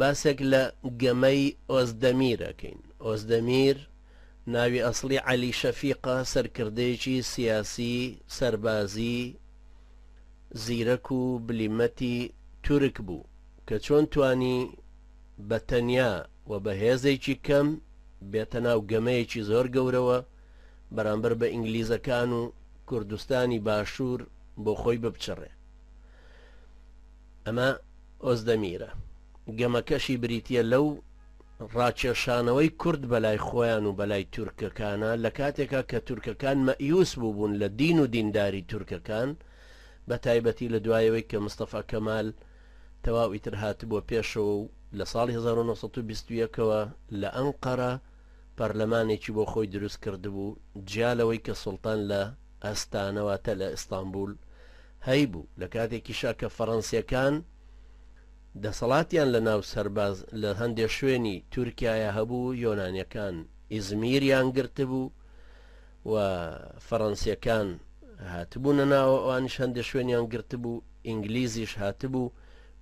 باسێک لە گەمەی ئۆزدەمیرەکەین. ئۆزدەمیر ناوی ئەسڵی عەلی شەفیقە، سەرکردەیەکی سیاسی سەربازی زیرەک و بلیمەتی تورک بوو کە چۆن توانی بە تەنیا و بە هێزێکی کەم بێتە ناو گەمەیەکی زۆر گەورەوە بەرامبەر بە ئینگلیزەکان و کوردستانی باشوور بۆ خۆی ببچڕێ. ئەمە ئۆزدەمیرە. گەمەکەشی بریتە لەو ڕاکێشانەوەی کورد بەلای خۆیان و بەلای تورکەکانە لە کاتێکا کە تورکەکان مەئیوس بوون لە دین و دینداری تورکەکان، بە تایبەتی لە دوایەوەی کە مستەفا کەمال تەواوی تر هات بۆ پێشەوە و لە ساڵی 1921ەوە لە ئەنقەرە پەرلەمانێکی بۆ خۆی دروست کردبوو، جیالەوەی کە سوڵتان لە ئەستانەواتە لە ئیستانبول هەیبوو لە کاتێکیشا کە فەڕەنسیەکان دەسەڵاتیان لە ناو سەرباز لە هەندێک شوێنی تورکایە هەبوو، یۆنانیەکان ئیزمیریان گرتبوو و فەڕەنسیەکان هاتبوونە ناو ئەوانش هەندێک شوێنیان گرتبوو، ئینگلیزیش هاتبوو،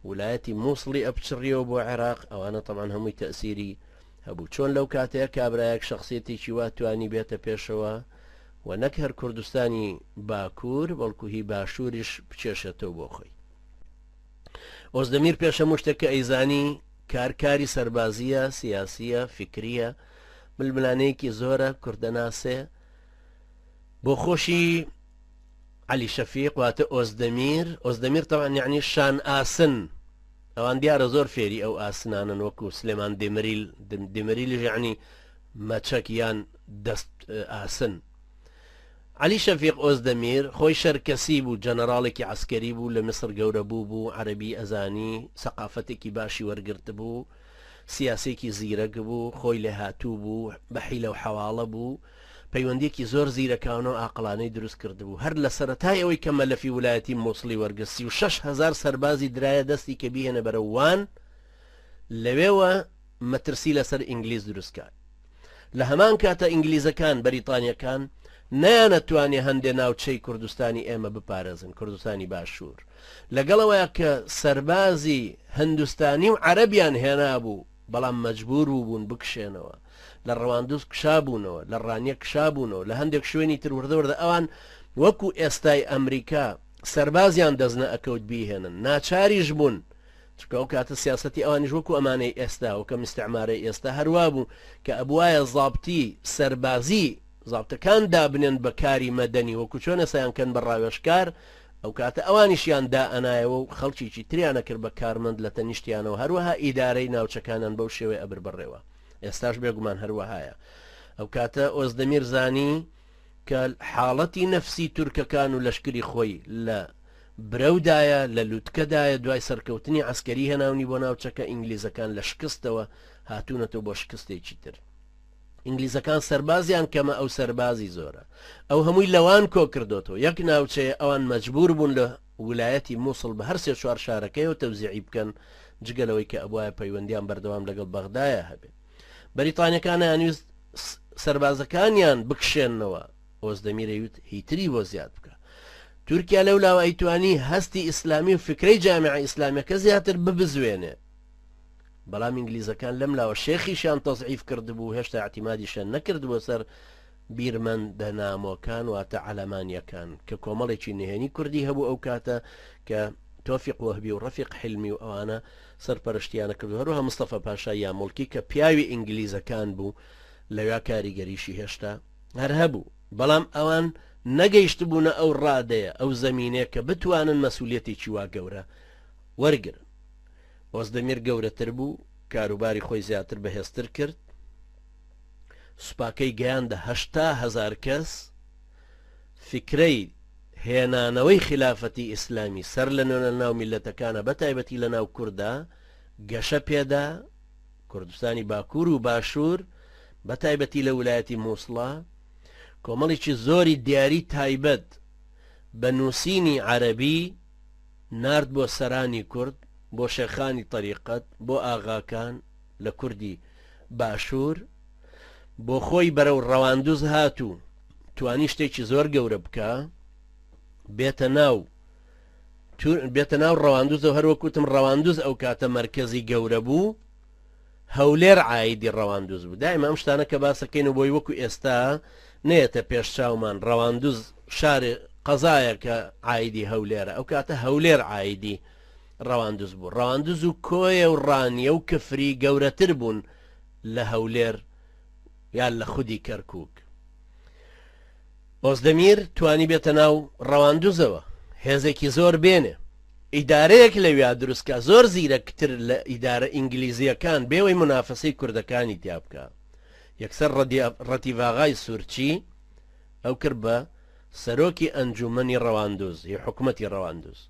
ویلایەتی مووسڵی ئەپچڕیەوە بۆ عێراق. ئەوانە تەمان هەمووی تەئسیری هەبوو. چۆن لەو کاتەیە کابرایەک شخصیەتێکی وا توانی بێتە پێشەوە و نەک هەر کوردستانی باکوور بەڵکو هی باشووریش بچێشێتەوە بۆ خۆی. ئۆزدەمیر پێشەموو شتێککە ئەیزانی کارکاری سەربازیە، سیاسیە، فکریە، ململانەیەکی زۆرە کوردەناسێ. بۆ خۆشی عەلی شەفیق واتە ئۆزدەمیر، ئۆزدەمیر تەوان یعنی شان ئاسن، ئەوان دیارە زۆر فێری ئەو ئاسنانن وەکو سلێمان دێمەریلیش یعنی مەچەک یان دەست ئاسن. عەلی شەفیق ئۆزدەمیر خۆی شەرکەسی بوو، جەنەراڵێکی عەسکەری بوو، لە میسر گەورە بوو، عەرەبی ئەزانی، سەقافەتێکی باشی وەرگرت بوو، سیاسێکی زیرەک بوو، خۆی لێ هاتوو بوو، بە حیلە و حەواڵە بوو، پەیوەندیەکی زۆر زیرەکانە و عاقڵانەی دروست کردبوو. هەر لە سەرەتای ئەوەی کە مەلەفی ویلایەتی مووسڵی وەرگرت 36,000 سەربازی درایە دەستی کە بیهێنە بەرەو وان، لەوێوە مەترسی لەسەر ئینگلیز دروستکات. لە هەمان کاتە ئینگلیزەکان بەریتانیەکان نەیانەتوانێ هەندێ ناوچەی کوردستانی ئێمە بپارێزن، کوردستانی باشوور، لەگەڵەوەیە کە سەربازی هندستانی و عەرەبیان هێنابوو، بەڵام مەجبور بوون بکشێنەوە، لە ڕەواندوز کشابوونەوە، لە ڕانیە کشابوونەوە، لە هەندێک شوێنی تر وردەوردە ئەوان وەکو ئێستای ئەمریکا سەربازیان دەزنە ئەکەوت بیهێنن، ناچاریش بوون، چکە ئەو کاتە سیاسەتی ئەوانیش وەکو ئەمانەی ئێستا وەکە مستعمارەی ئێستا هەروە بوو کە ئەبوایە زابتی سەربازی زابتەکان دابنێن بە کاری مەدەنی وەکو چۆنە سەیانکەن بە ڕاوێژکار، ئەو کاتە ئەوانیشیان دا ئەنایەوە و خەڵکیی تریانە کرد بە کارمەند لە تەنیشتیانەوە، هەروەها ئیدارەی ناوچەکانان بەو شێوەیە ئەبر بڕێوە. ئێستاش بێگومان هەروەهایە. ئەو کاتە ئۆزدەمیر زانی کە حاڵەتی نەفسی تورکەکان و لەشکری خۆی لە برەودایە، لە لووتکەدایە، دوای سەرکەوتنی عەسکەری هێناونی بۆ ناوچەکە ئینگلیزەکان لە شکستەوە هاتوونەتەوە بۆ شکستێکی تر. ئینگلیزەکان سەربازیان کەمە، ئەو سەربازی زۆرە، ئەو هەمووی لەوان کۆ کردوتەوە. یەک ناوچەیە ئەوان مەجبور بوون لە ویلایەتی مووسڵ بە هەر سێ چوار شارەکەیەوە تەوزیعی بکەن، جگەلەوەی کە ئەبوایە پەیوەندیان بەردەوام لەگەڵ بەغدایە هەبێ. بەریتانیەکانە یانویست سەربازەکانیان بکشێنەوە، ئۆزدەمیرەوت هیتری بۆ زیاد بکە. تورکیا لەو لاوە ئەیتوانی هەستی ئیسلامی و فکرەی جامعە ئیسلامیەکە زیاتر ببزوێنێ، بەڵام ئینگلیزەکان لەم لاوە شێخیشیان تەزعیف کردبوو، هێشتا اعتیمادیشان نەکردبووە سەر بیرمەندە نامۆکان واتە عەلەمانیەکان کە کۆمەڵێکی نهێنی کوردی هەبوو ئەو کاتە کە تۆفیق وەهبی و ڕەفیق حلمی و ئەوانە سەرپەرشتیانە کردو، هەروەها مستەفا پاشا یامۆڵکی کە پیاوی ئینگلیزەکان بوو، لەویا کاریگەریشی هێشتا هەر هەبوو، بەڵام ئەوان نەگەیشت بوونە ئەو ڕادەیە، ئەو زەمینەیە کە بتوانن مەسئولیەتێکی وا گەورە وەرگرن. ئۆزدەمیر گەورەتر بوو، کاروباری خۆی زیاتر بەهێزتر کرد، سوپاکەی گەیاندە 80,000 کەس، فکرەی هێنانەوەی خلافەتی ئیسلامی سەر لە ناو میلەتەکانە بەتایبەتی لە ناو کووردا گەشە پێدا، کوردستانی باکوور و باشوور بەتایبەتی لە ویلایەتی مووسڵە، کۆمەڵێکی زۆری دیاری تایبەت بە نووسینی عەرەبی نارد بۆ سەرانی کورد، بۆ شێخانی طەریقەت، بۆ ئاغاکان لە کوردی باشوور، بۆ خۆی بەرەو ڕەواندوز هاتوو توانی شتێکی زۆر گەورە بکە، بێتە ناو ڕەواندوزە و هەروەکوتم ڕەواندوز ئەو کاتە مەرکەزی گەورە بوو هەولێر عایدی ڕەواندوز بوو. دائما ئەم شتانە کە باسەکەین و بۆی وەکو ئێستا نێتە پێشچاومان ڕەواندوز شارێ قەزایە کە عایدی هەولێرە، ئەو کاتە هەولێر عایدی ڕەواندوز بوو. ڕەواندوز و کۆیە و ڕانیە و کفری گەورەتر بوون لە هەولێر یان لە خودی کەرکووک. ئۆزدەمیر توانی بێتە ناو ڕەواندوزەوە، هێزێکی زۆر بێنێ، ئیدارەیەک لەویا دروستکە زۆر زیرەکتر لە ئیدارە ئینگلیزیەکان بێوەی منافەسەی کوردەکانی تیا بکە. یەکسەر ڕەتیڤاغای سوورچی ئەو کرد بە سەرۆکی ئەنجومەنی ڕەواندوز هی حکومەتی ڕەواندوز.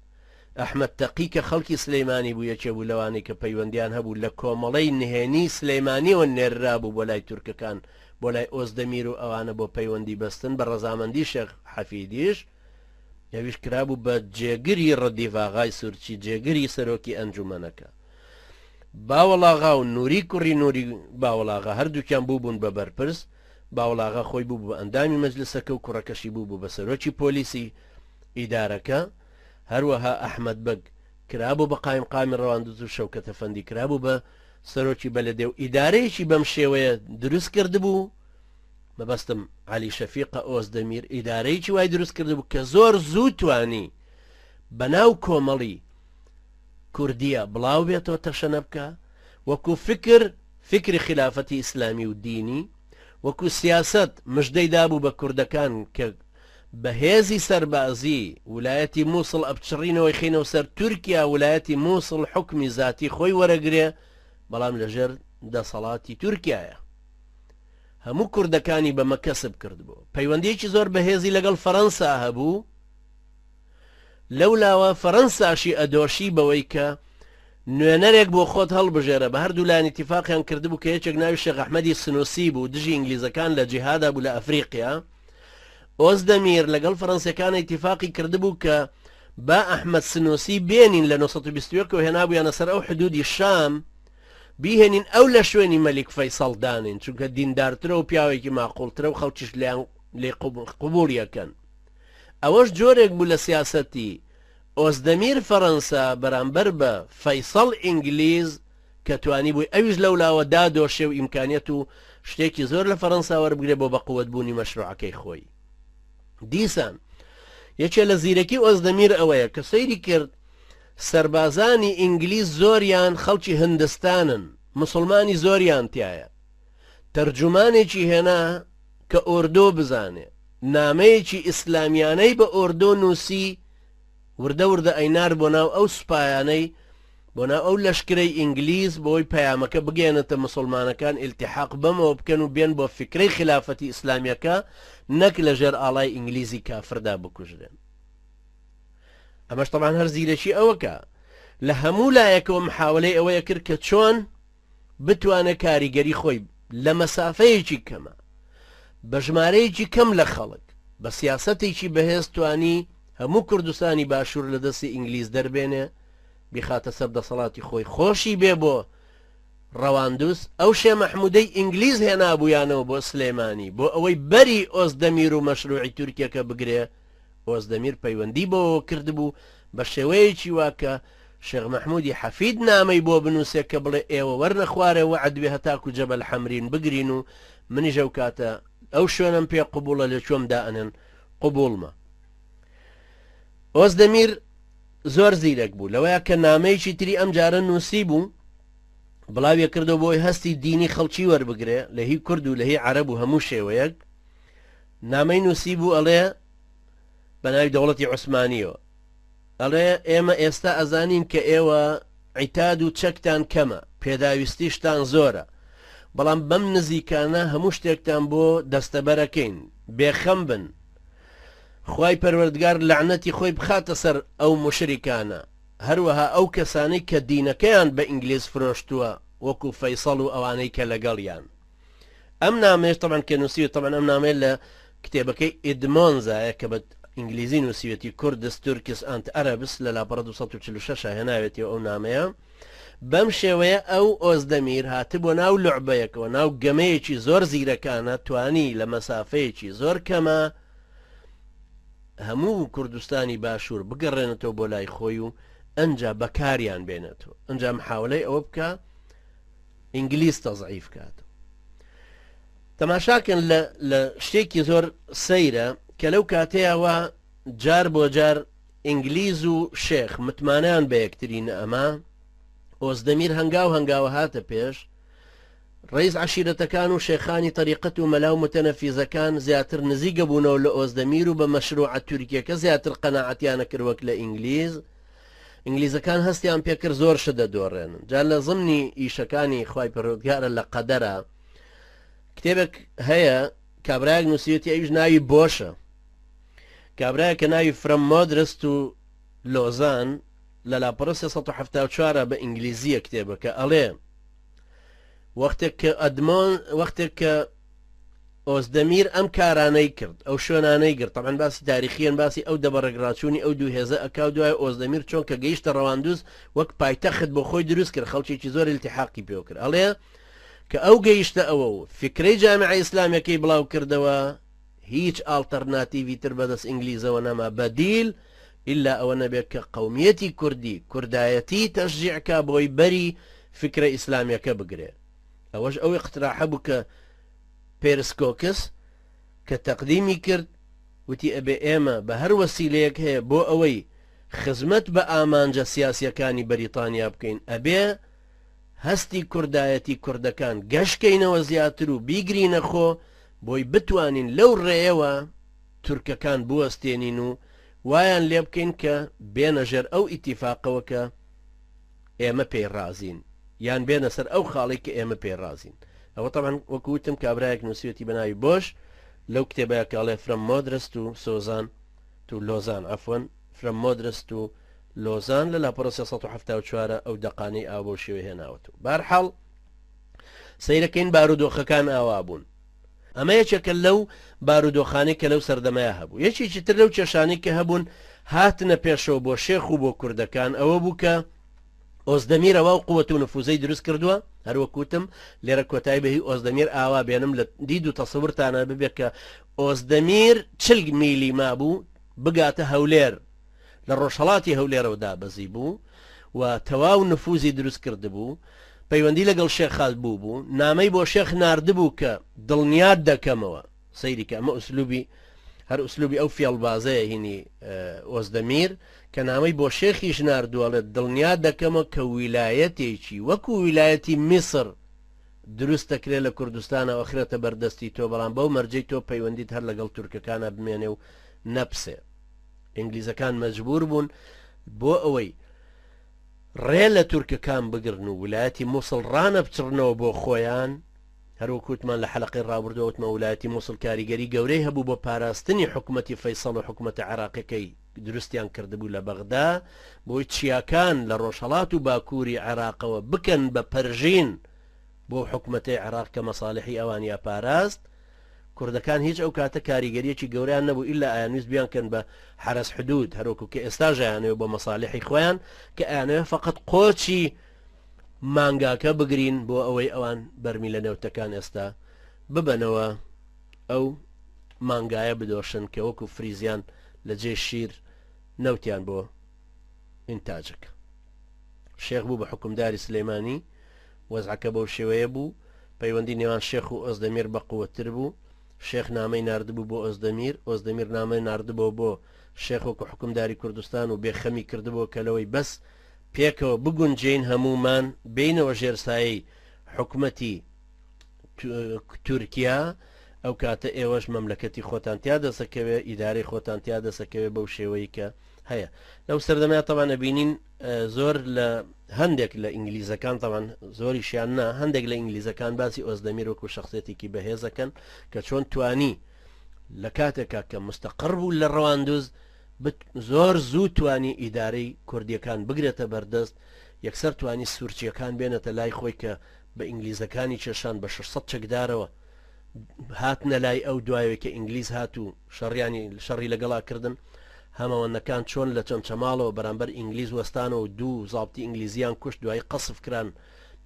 ئەحمەد تەقی کە خەڵکی سلەیمانی بوو یەکێ بوو لەوانەی کە پەیوەندیان هەبوو لە کۆمەڵەی نهێنی سلەیمانیەوە نێررا بوو بۆ لای تورکەکان بۆ لای ئۆزدەمیر و ئەوانە بۆ پەیوەندی بەستن بە ڕەزامەندی شێخ حەفیدیش یاویش کرابوو بە جێگری ڕەتیڤاغای سوورچی جێگری سەرۆکی ئەنجومەنەکە. باوەڵاغا و نووری کوڕی نووری باوەڵاغا هەردووکیان بوو بوون بە بەرپرس. باوەڵاغا خۆی بوو بە ئەندامی مەجلسەکە و کوڕەکەشی بوو بە سەرۆکی پۆلیسی ئیدارەکە. هەروەها ئەحمەد بەگ کرابوو بە قایمقامی ڕەواندوز و شەوکەتە فەندی کرابوو بە سەرۆکی بەلەدێ و ئیدارەیەکی بەم شێوەیە دروست کردبوو. مەبەستم عەلی شەفیقە ئۆزدەمیر ئیدارەیەکی وای دروست کردبوو کە زۆر زوو توانی بەناو کۆمەڵی کوردیە بڵاو بێتەوە تەشەنە بکە، وەکو فکری خلافەتی ئیسلامی و دینی، وەکو سیاست مژدەی دابوو بە کوردەکان کە بەهێزی سەربازی ویلایەتی مووسڵ ئەبچڕینەوەی خینەوە سەر تورکیا ویلایەتی مووسڵ حکمی زاتی خۆی وەرەگرێ، بەڵام لەژێر دەسەڵاتی تورکایە. هەموو کوردەکانی بەمە کەسب کردبوو. پەیوەندیەکی زۆر بەهێزی لەگەڵ فەڕەنسا هەبوو، لەولاوە فەڕەنساشی ئەدۆشی بەوەی کە نوێنەرێک بۆ خۆت هەڵبژێرە. بە هەردوو لایەن ئیتیفاقیان کردبوو کە یەکێک ناوی شێخ ئەحمەدی سنووسی بوو، دژی ئینگلیزەکان لە جیهادا بوو لە ئەفریقیا. ئۆزدەمیر لەگەڵ فەڕەنسیەکان ئیتیفاقی کردبوو کە با ئەحمەد سنووسی بێنین لە 1920 و هێنابوویانە سەر ئەو حدودی شام بیهێنین ئەو لە شوێنی مەلیک فەیسەڵ دانین، چونکە دیندارترە و پیاوێکی ماقوڵترە و خەڵکیش لێ قبوڵیەکەن. ئەوەش جۆرێک بوو لە سیاسەتی ئۆزدەمیر فەڕەنسا بەرامبەر بە فەیسەڵ ئینگلیز کە توانی بووی ئەویش لەولاوە دادۆشێ و ئیمکانیەت و شتێکی زۆر لە فەڕەنسا وەربگرێ بۆ بەقووەت بوونی مەشروعەکەی خۆی. دیسان یەکێ لە زیرەکی ئۆزدەمیر ئەوەیە کە سەیری کرد سەربازانی ئینگلیز زۆریان خەڵکی هندستانن، مسلمانی زۆریان تایە. تەرجومانێکی هێنا کە ئۆردۆ بزانێ، نامەیەکی ئیسلامیانەی بە ئۆردۆ نووسی، وردە وردە ئەینار بۆ ناو ئەو سوپایانەی بۆ ناو ئەو لەشکرەی ئینگلیز بۆی پەیامەکە بگەێنێتە مسلمانەکان ئیلتیحاق بەمەوە بکەن و بێن بۆ فکرەی خلافەتی ئیسلامیەکە، نەک لەژێر ئاڵای ئینگلیزی کافردا بکوژرێن. ئەمەش تەمان هەر زیرەکی ئەوەکە لە هەموو لایەکەوە محاولەی ئەوەیە کرد کە چۆن بتوانێت کاریگەری خۆی لە مەسافەیەکی کەمە بە ژمارەیەکی کەم لە خەڵک بە سیاسەتێکی بەهێز توانی هەموو کوردستانی باشوور لە دەستی ئینگلیز دەربێنێ، بیخاتە سەر دەسەڵاتی خۆی خۆشی بێ بۆ ڕەواندوس. ئەو شێ مەحمودەی ئینگلیز هێنابوویانەوە بۆ سلێمانی بۆ ئەوەی بەری ئۆزدەمیر و مەشروعی تورکیەکە بگرێ. ئۆزدەمیر پەیوەندی بۆ کردبوو بە شێوەیەکی واکە شێخ مەحمودی حەفید نامەی بۆ بنووسێ کە بڵێ ئێوە وەرنە خوارێ وەعد بێ هەتاکو جەبەل حەمرین بگرین و منیش ئەو کاتە ئەو شوێنم پێ قبوڵە لە چۆم دائەنن قبوڵمە. ئۆزدەمیر زۆر زیرەک بوو لەوەیە کە نامەیەکی تری ئەم جارە نووسی بوو، بڵاویە کردەوە بۆی هەستی دینی خەڵکی وەربگرێ لە هی کورد و لە هی عەرەب و هەموو شێوەیەک. نامەی نووسی بوو ئەڵێ بە ناوی دەوڵەتی عوسمانیەوە، ئەڵێ ئێمە ئێستا ئەزانین کە ئێوە عیتاد و چەکتان کەمە، پێداویستیشتان زۆرە، بەڵام بەم نزیکانە هەموو شتێکتان بۆ دەستەبەرەکەین، بێخەم بن، خوای پەروەردگار لەعنەتی خۆی بخاتە سەر ئەو مشریکانە، هەروەها ئەو کەسانەی کە دینەکەیان بە ئینگلیز فرۆشتووە وەکو فەیسەڵ و ئەوانەی کە لەگەڵیان. ئەم نامەیەش تەبەن کە نووسیوە، تەبەن ئەم نامەیە لە کتێبەکەی ئیدمۆنزایە کە بە ئینگلیزی نووسیوەتی کوردس تورکس ئەنت ئەرەبس لە لاپەڕە 246 هێناوێتەوە ئەو نامەیە. بەم شێوەیە ئەو ئۆزدەمیر هاتبووە ناو لوعبەیەکەوە، ناو گەمەیەکی زۆر زیرەکانە، توانی لە مەسافەیەکی زۆر کەمە هەموو کوردستانی باشوور بگەڕێنێتەوە بۆ لای خۆی و ئەنجا بەکاریان بێنێتەوە. ئەنجا محاولەی ئەوە بکە ئینگلیز تەزعیف کات. تەماشاکەن لە شتێکی زۆر سەیرە کە لەو کاتەیەوە جار بۆ جار ئینگلیز و شێخ متمانیان بە یەکترین ئەمە ئۆزدەمیر هەنگاوە هاتە پێش ڕئیس عشیرەتەکان و شێخانی تەریقەت و مەلاو متەنەفیزەکان زیاتر نزیگە بوونەوە لە ئۆزدەمیر و بە مەشروعە تورکیەکە زیاتر قەناعەتیانە کرد وەک لە ئینگلیزەکان هەستیان پێکرد زۆر شدە دۆڕێنن. جا لە زمنی ئیشەکانی خوای پەروەردگارە لە قەدەرە کتێبێک هەیە کابرایەک نووسیەتی ئەویش ناوی بۆشە، کابرایە کە ناوی فرەم مۆدرست و لۆزان لە لاپەڕە 374 بە ئینگلیزیە کتێبەکە ئەڵێ وەختێک کە ئۆزدەمیر ئەم کارانەی کرد ئەو شوێنانەی گرت طبعاً باسی تاریخیان باسی ئەو دەبەڕێگراچوونی ئەو دوو هێزە ئەکاو دوای ئۆزدەمیر چۆن کە گەیشتە ڕەواندوز وەک پایتەخت بۆ خۆی دروست کرد خەڵکێکی زۆر التحاقی پێ کرد ئەڵێ کە ئەو گەیشتە ئەوە و فکرەی جامعە ئیسلامیەکەی بڵاو کردەوە هیچ ئالتەرناتیڤی تر بەدەست ئینگلیزەوە نەما بەدیل ئللا ئەوە نەبێت کە قەومیەتی کوردی کوردایەتی تەشجیعکە بۆی بەری فکرە ئیسلامیەکە بگرێ. ئەوەش ئەو اقتراحە بوو کە پێرسکۆکس کە تەقدیمی کرد وتی ئەبێ ئێمە بە هەر وەسیلەیەک هەیە بۆ ئەوەی خزمەت بە ئامانجە سیاسیەکانی بەریتانیا بکەین ئەبێ هەستی کوردایەتی کوردەکان گەشتکەینەوە زیاتر و بیگرینە خۆ بۆی بتوانین لەو ڕێەوە تورکەکان بوەستێنین و وایان لێ بکەین کە بێنە ژێر ئەو ئیتیفاقەوە کە ئێمە پێی رازین یان بێنە سەر ئەو خاڵی کە ئێمە پێی رازین. ئەوە طبعاً وەکوتم کابرایەک نووسێتی بەناوی بۆش لەو کتێبەیە کاڵێ فرەم مۆدرست و سۆزان تو لۆزان ئەفۆن فرەم مۆدرست و لۆزان لە لاپەڕە 374 ئەو دەقانەی ئاو بۆ شێوە هێناوەت و بارحاڵ سەیرەکەین بارودۆخەکان ئاوا بوون. ئەمە یەکێکە لەو بارودۆخانەی کە لەو سەردەمایە هەبوو. یەکێکی تر لەو کێشانەی کە هەبوون هاتنە پێشەوە بۆ شێخ و بۆ کوردەکان ئەوە بوو کە ئۆزدەمیر ئەوە و قووەت و نفوزەی دروست کردووە هەروەکوتم لێرە کۆتایی بەهی ئۆزدەمیر ئاوا بێنم لە دید و تەسەورتانە ببێت کە ئۆزدەمیر 40 میلی مابوو بگاتە هەولێر لە ڕۆژهەڵاتی هەولێرەوە دابەزی بوو و تەواو نفوزی دروست کرده بوو پەیوەندی لەگەڵ شێخات بوو نامەی بۆ شێخ ناردبوو کە دڵنیات دەکەمەوە سەیری کە ئەمە ئوسلوبی هەر ئوسلوبی ئەو فێڵبازەیە هینی ئۆزدەمیر کە نامەی بۆ شێخیش ناردووەڵێت دڵنیات دەکەمە کە ویلایەتێکی وەکو ویلایەتی میسر دروست دەکرێت لە کوردستانە ئەخرێتە بەردەستی تۆ بەڵام بەو مەرجەی تۆ پەیوەندیت هەر لەگەڵ تورکەکانە بمێنێ و نەپسێ. ئینگلیزەکان مەجبور بوون بۆ ئەوەی ڕێ لە تورکەکان بگرن و ویلایەتی مووسڵ ڕانە بچڕنەوە بۆ خۆیان هەروەکوتمان لە حەلقەی ڕابردووەوتمە ویلایەتی مووسڵ کاریگەری گەورەی هەبوو بۆ پاراستنی حکومەتی فەیسەڵ و حکومەتە عێراقیەکەی دروستیان کردبوو لە بەغدا بۆی چیاکان لە ڕۆژهەڵات و باکووری عێراقەوە بکەن بە پەرژین بۆ حکومەتەی عێراق کە مەساڵحی ئەوانیا پاراست. کوردەکان هیچ ئەو کاتە کاریگەریەکی گەوریان نەبوو ئیلا ئایانویست بیانکەن بە حرەس حدود هەروەکو کە ئێستاژیانەوە بۆ مەساڵحی خۆیان کە ئەیانەوە فقط قۆچی مانگاکە بگرین بۆ ئەوەی ئەوان بەرمی لە نەوتەکان ئێستا ببەنەوە ئەو مانگایە بدۆشن کە وەکو فریزیان لە جێ شیر نەوتیان بۆ ئینتاجەکە. شێخ بوو بە حکومداری سلەیمانی وەزعەکە بەو شێوەیە بوو پەیوەندی نێوان شێخ و ئۆزدەمیر بە قووەتر بوو. شێخ نامەی ناردبوو بۆ ئۆزدەمیر ئۆزدەمیر نامەی ناردبەوە بۆ شێخ وەکو حکومداری کوردستان و بێخەمی کردبووە کە لەوەی بەس پێکەوە بگونجین هەمومان بینەوە ژێرسایی حکومەتی تورکیا ئەو کاتە ئێوەش مەملەکەتی خۆتان تیا دەسەکەوێ ئیدارەی خۆتان تیا دەسەکەوێ بەو شێوەیە کە هەیە. لەو سەردەمای تەوانە بینین زۆر لە هەندێک لە ئینگلیزەکان تەوان زۆریشیان نا هەندێک لە ئینگلیزەکان باسی ئۆزدەمیر وەکو شخصێتێکی بەهێزەکەن کە چۆن توانی لە کاتێکا کە مستەقڕ بوو لە ڕەواندوز زۆر زوو توانی ئیدارەی کوردیەکان بگرێتە بەردەست یەکسەر توانی سوورچیەکان بێنێتە لای خۆی کە بە ئینگلیزەکانی چێشان بە 600 چەکدارەوە هاتنە لای ئەو دوایەوە کە ئینگلیز هات و شەڕی لەگەڵاکردن هەمەوەندەکان چۆن لە چەند چەماڵەوە بەرامبەر ئینگلیز وەستانەوە و دوو زاڵتی ئینگلیزیان کوشت دوای قەسف کران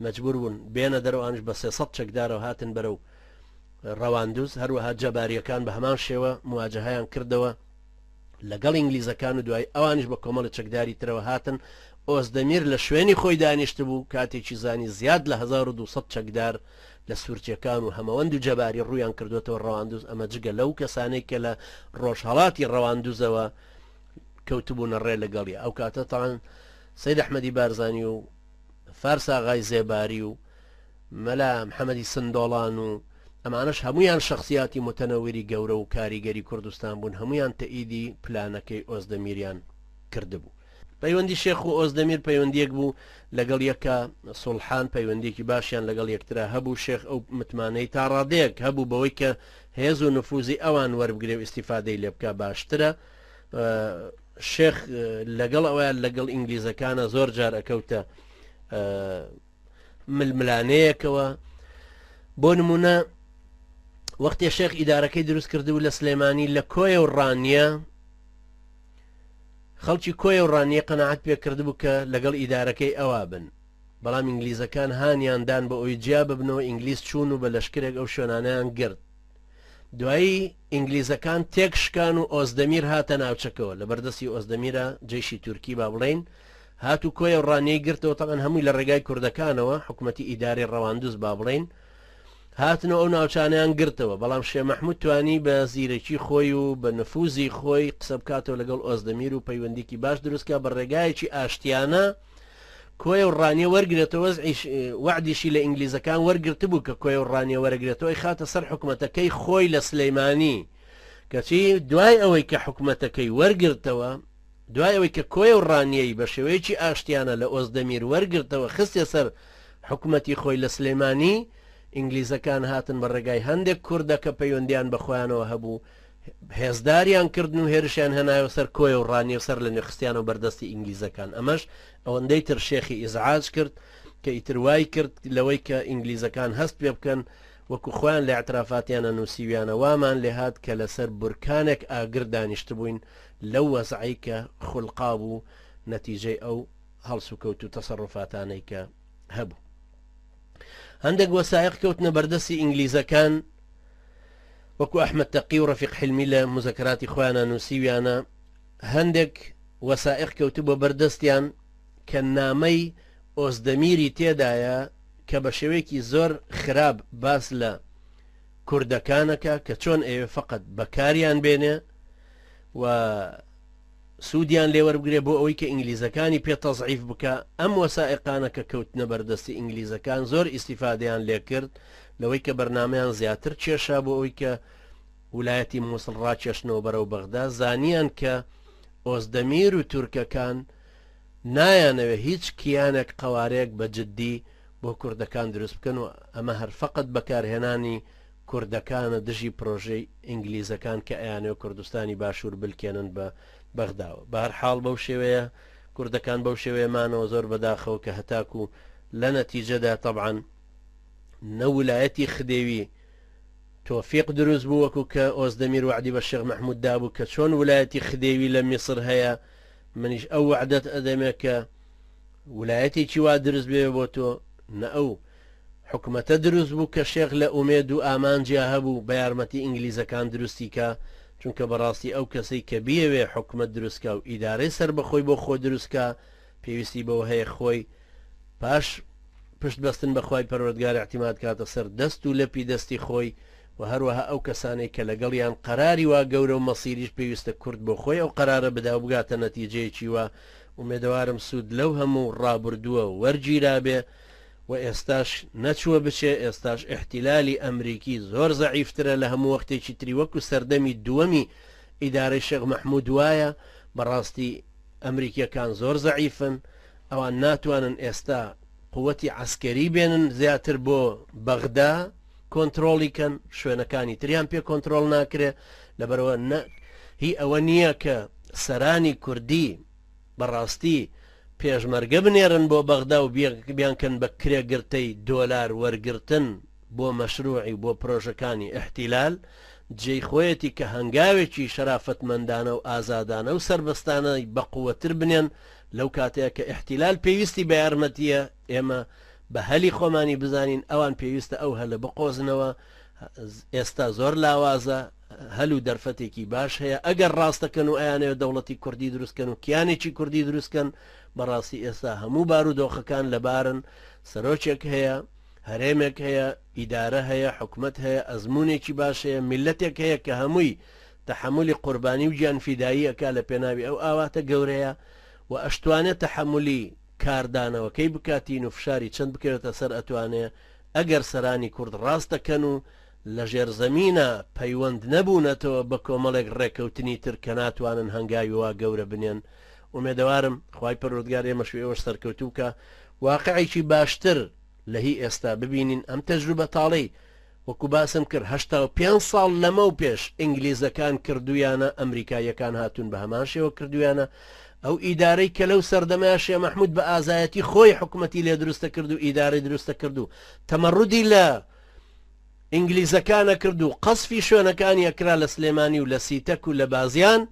مەجبور بوون بێنە دەرەوانش بە 300 چەکدارەوە هاتن بەرەو ڕەواندوز هەروەها جەباریەکان بە هەمان شێوە مواجهەیان کردەوە لەگەڵ ئینگلیزەکان و دوای ئەوانش بە کۆمەڵی چەکداری ترەوە هاتن ئۆزدەمیر لە شوێنی خۆی دانیشت بوو کاتێکی زانی زیاد لە 1200 چەکدار لە سوورچیەکان و هەمەوەند و جەباری ڕوویان کردوێتەوە ڕەواندوز ئەمە جگە لەو کەسانەی کە لە ڕۆژهەڵاتی ڕەواندوزەوە کەوتبوونە ڕێ لەگەڵی ئەو کاتە تاان سەید ئەحمەدی بارزانی و فارس ئاغای زێباری و مەلا محەممەدی سندۆڵان و ئەمانش هەمویان شخصیاتی متەنەویری گەورە و کاریگەری کوردستان بوون هەمویان تەئیدی پلانەکەی ئۆزدەمیریان کردبوو پەیوەندی شێخ و ئۆزدەمیر پەیوەندیەک بوو لەگەڵ یەکە سڵحان پەیوەندێکی باشیان لەگەڵ یەکترا هەبوو شێخ ئەو متمانەی تا ڕادەیەک هەبوو بەوەی کە هێز و نفوزی ئەوان وەربگرێ و ئیسیفادەی لێ بکە باشترە شێخ لەگەڵ ئەویان لەگەڵ ئینگلیزەکانە زۆر جار ئەکەوتە ململانەیەکەوە بۆ نمونە وەختی شێخ ئیدارەکەی دروست کردبوو لە سلێمانی لە کۆیە و ڕانیە خەڵکی کۆیە و ڕانیە قەناعەت پێکردبوو کە لەگەڵ ئیدارەکەی ئەوا بن بەڵام ئینگلیزەکان هانیاندان بە ئەوی جیا ببنەوە ئینگلیز چوون و بە لەشکرێک ئەو شوێنانەیان گرت دوایی ئینگلیزەکان تێکشکان و ئۆزدەمیر هاتە ناوچەکەوە لە بەردەستی ئۆزدەمیرە جێشی تورکی با بڵێن هاتو کۆیە و ڕانیەی گرتەوە تەمان هەمووی لە ڕێگای کوردەکانەوە حکوومەتی ئیداری ڕەواندوز با بڵێن هاتنەوە ئەو ناوچانیان گرتەوە بەڵام شێ مەحموود توانی بە زیرەکی خۆی و بە نفوزی خۆی قسە بکاتەوە لەگەڵ ئۆزدەمیر و پەیوەندێکی باش دروستکە بە ڕێگایەکی ئاشتیانە کۆیە و ڕانیە وەرگێتەوە وعدیشی لە ئینگلیزەکان وەرگرت بوو کە کۆیە و ڕانیە وەرەگرێتەوەی خاتە سەر حکوومەتەکەی خۆی لە سلەیمانی کەچی دوای ئەوەی کە حکوومەتەکەی وەرگرتەوە دوای ئەوەی کە کۆیە و ڕانیەی بە شێوەیەکی ئاشتیانە لە ئۆزدەمیر وەرگرتەوە خستێ سەر حکوومەتی خۆی لە سلەیمانی ئینگلیزەکان هاتن بە ڕێگای هەندێک کوردەکە پەیوەندیان بەخۆیانەوە هەبوو هێزداریان کردن و هێرشیان هێنایەوە سەر کۆیە و ڕانیە و سەر لە نێخستیان و بەردەستی ئینگلیزەکان ئەمەش ئەوەندەی تر شێخی ئیزعاج کرد کە ئیتروای کرد لەوەی کە ئینگلیزەکان هەست پێ بکەن وەکو خۆیان لە اعترافاتیانە نووسیویانە وامان لێ هات کە لەسەر بورکانێک ئاگر دانیشت بووین لەو وەزعی کە خوڵقا بوو نەتیجەی ئەو هەڵس و کەوت و تەسەڕفاتانەی کە هەبوو هەندێک وەسایق کەوتنە بەردەستی ئینگلیزەکان وەکو ئەحمەد تەقی و ڕەفیق حلمی لە مزەکراتی خۆیانە نووسیویانە هەندێک وەسائق کەوتو بۆ بەردەستیان کە نامەی ئۆزدەمیری تێدایە کە بە شێوەیەکی زۆر خراپ باس لە کوردەکانەکە کە چۆن ئێوە فقط بەکاریان بێنێ و سوودیان لێوەربگرێ بۆ ئەوەی کە ئینگلیزەکانی پێ تەزعیف بکە ئەم وەسائقانە کە کەوتنە بەردەستی ئینگلیزەکان زۆر ئیسیفادەیان لێ کرد لەوەی کە بەرنامەیان زیاتر کێشا بۆ ئەوی کە ویلایەتی مووسڵ ڕاکێشنەوە بەرەو بەغدا زانیان کە ئۆزدەمیر و تورکەکان نایانەوێ هیچ کیانێک قەوارەیەک بە جددی بۆ کوردەکان دروست بکەن و ئەمە هەر فقط بەکارهێنانی کوردەکانە دژی پرۆژەی ئینگلیزەکان کە ئەیانەوە کوردستانی باشوور بلکێنن بە بەغداوە بە هەر حاڵ بەو شێوەیە کوردەکان بەو شێوەیەمانەوە زۆر بەداخەوە کە هەتاکو لە نەتیجەدا طبعاً نەولایەتی خدێوی تۆفیق دروست بوو وەکو کە ئۆزدەمیر وعدی بە شێخ مەحموود دابوو کە چۆن ولایەتی خدێوی لە میسر هەیە منیش ئەو وعدەت ئەدەمێ کە ولایەتێکی وا دروست بێ بۆ تۆ نە ئەو حکوومەتە دروست بوو کە شێخ لە ئومێد و ئامانجیا هەبوو بە یارمەتی ئینگلیزەکان دروستی کە چونکە بەڕاستی ئەو کەسەی کە بیەوێ حکوومەت دروستکە و ئیدارەی سەر بەخۆی بۆ خۆ دروستکە پێویستی بەوە هەیە خۆی پاش پشت بەستن بەخوای پەروەردگار اعتیماد کاتە سەر دەست و لەپی دەستی خۆی و هەروەها ئەو کەسانەی کە لەگەڵیان قەراری وا گەورە و مەسیریش پێویستە کورد بۆ خۆی ئەو قەرارە بدا و بگاتە نەتیجەیەکی وە ومێدەوارم سوود لەو هەموو ڕابردووە وەرگیرابێ و ئێستاش نەچووە بچێ ئێستاش احتیلالی ئەمریکی زۆر زەعیفترە لە هەموو وەختێکی تری وەکو سەردەمی دووەمی ئیدارەی شێخ مەحموود وایە بەڕاستی ئەمریکیەکان زۆر زەعیفن ئەوان ناتوانن ئێستا قووەتی عسکەری بێنن زیاتر بۆ بەغدا کۆنتترۆلیکەن شوێنەکانی تریان پێ کۆنتترۆل ناکرێ لەبەرەوە هی ئەوە نییە کە سەرانی کوردی بەڕاستی پێشمەرگە بنێرن بۆ بەغدا و بیانکەن بە کرێگرتەی دۆلار وەرگرتن بۆ مەشروعی بۆ پرۆژەکانی احتیلال جێی خۆیەتی کە هەنگاوێکی شەرافەتمەندانە و ئازادانە و سربەستانە بەقووەتر بنێن لەو کاتەیە کە احتیلال پێویستی بە یارمەتیە ئێمە بە هەلی خۆمانی بزانین ئەوان پێویستە ئەو هەلە بقۆزنەوە ئێستا زۆر لاوازە هەلو دەرفەتێکی باش هەیە ئەگەر ڕاستەکەن و ئەیانەوە دەوڵەتی کوردی دروستکەن و کیانێکی کوردی دروستکەن بەڕاستی ئێستا هەموو بارودۆخەکان لەبارن سەرۆکێک هەیە هەرێمێک هەیە ئیدارە هەیە حکومت هەیە ئەزمونێکی باش هەیە میلەتێک هەیە کە هەمووی تحملی قوربانی و گیان فیدایی ئەکا لە پێناوی ئەو ئاواتە گەورەیە و ئەشتوانێت تحملی کاردانەوەکەی بکاتین و فشاری چەند بکەوێتە سەر ئەتوانێ ئەگەر سەرانی کورد ڕاستەکەن و لە ژێرزەمینە پەیوەند نەبوونەتەوە بە کۆمەڵێک ڕێکەوتنی تر کە ناتوانن هەنگاوی وا گەورە بنێن ومێدەوارم خوای پەروەردگار ئێمەشوی ئێوەش سەرکەوتوو کە واقعێکی باشتر لە هی ئێستا ببینین ئەم تەجروبە تاڵەی وەکو باسم کرد 85 ساڵ لەمە و پێش ئینگلیزەکان کردویانە ئەمریکایەکان هاتوون بە هەمان شێوە کردویانە ئەو ئیدارەی کە لەو سەردەمای شێخ مەحموود بە ئازایەتی خۆی حکومەتی لێ دروستە کرد و ئیدارەی دروستە کرد و تەمەڕودی لە ئینگلیزەکانە کرد و قەسفی شوێنەکانی ئەکرا لە سلێمانی و لە سیتەک و لە بازیان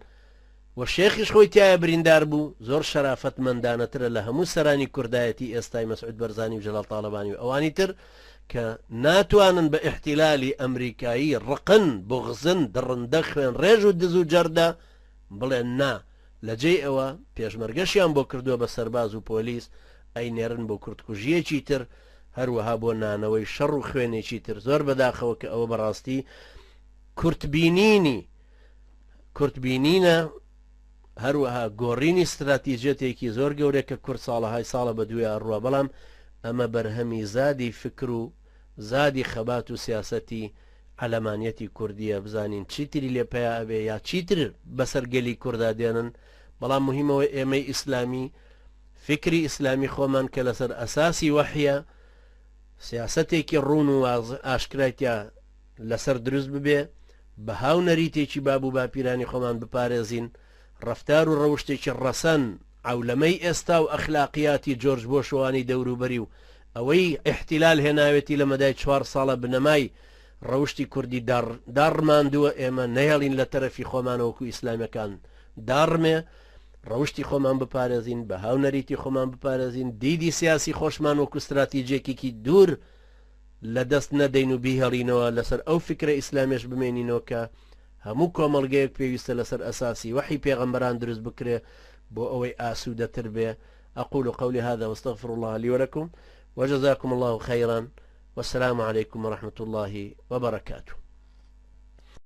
و شێخیش خۆی تایە بریندار بوو زۆر شەرافەت مندانەترە لە هەموو سەرانی کوردایەتی ئێستای مەسعود بەرزانی و جەلال تاڵەبانی و ئەوانی تر کە ناتوانن بە ئیحتیلالی ئەمریکایی ڕقن بغزن دڕندە خوێن ڕێژ و دز و جەردە بڵێن نا لەجێی ئەوە پێشمەرگەشیان بۆ کردووە بە سەرباز و پۆلیس ئەی نێرن بۆ کورتکوژیەکی تر هەروەها بۆ نانەوەی شەڕ و خوێنێکی تر زۆر بەداخەوە کە ئەوە بەڕاستی کورتبینینە هەروەها گۆڕینی استراتیژێتێکی زۆر گەورە کە کورد ساڵەهای ساڵە بە دوێ ڕوە بەڵام ئەمە بەرهەمی زادی فکر و زادی خەبات و سیاسەتی عەلەمانیەتی کوردیە بزانین چیتری لێ پیا ئەبێ یا چیتر بەسەرگەلی کووردا دێنن بەڵام مهمەوە ئێمەی ئیسلامی فکری ئیسلامی خۆمان کە لەسەر ئەساسی وەحیە سیاسەتێکی ڕوون و ئاشکرایتە لەسەر دروست ببێ بە هاو نەریتێکی باب و باپیرانی خۆمان بپارێزین ڕەفتار و ڕەوشتێکی ڕەسەن عەولەمەی ئێستا و ئەخلاقیاتی جۆرج بۆشوانی دەوروبەری و ئەوەی احتیلال هێناوێتی لە مەدای 4 ساڵە بنەمای ڕەوشتی کوردی داڕماندووە ئێمە نەهێڵین لە تەرەفی خۆمانەوەکو ئیسلامەکان داڕمێ ڕەوشتی خۆمان بپارێزین بە هاو نەریتی خۆمان بپارێزین دیدی سیاسی خۆشمان وەکو استراتیژێکێکی دوور لە دەست نەدەین و بیهێڵینەوە لەسەر ئەو فکرە ئیسلامیش بمێنینەوە کە هەموو کۆمەڵگەیەک پێویستە لەسەر ئەساسی وحی پێغەمبەران دروست بکرێ بۆ ئەوەی ئاسوودەتر بێ أقول قولي هذا واستغفر الله لي ولكم وجزاكم الله خيرا والسلام عليكم ورحمة الله وبركاته.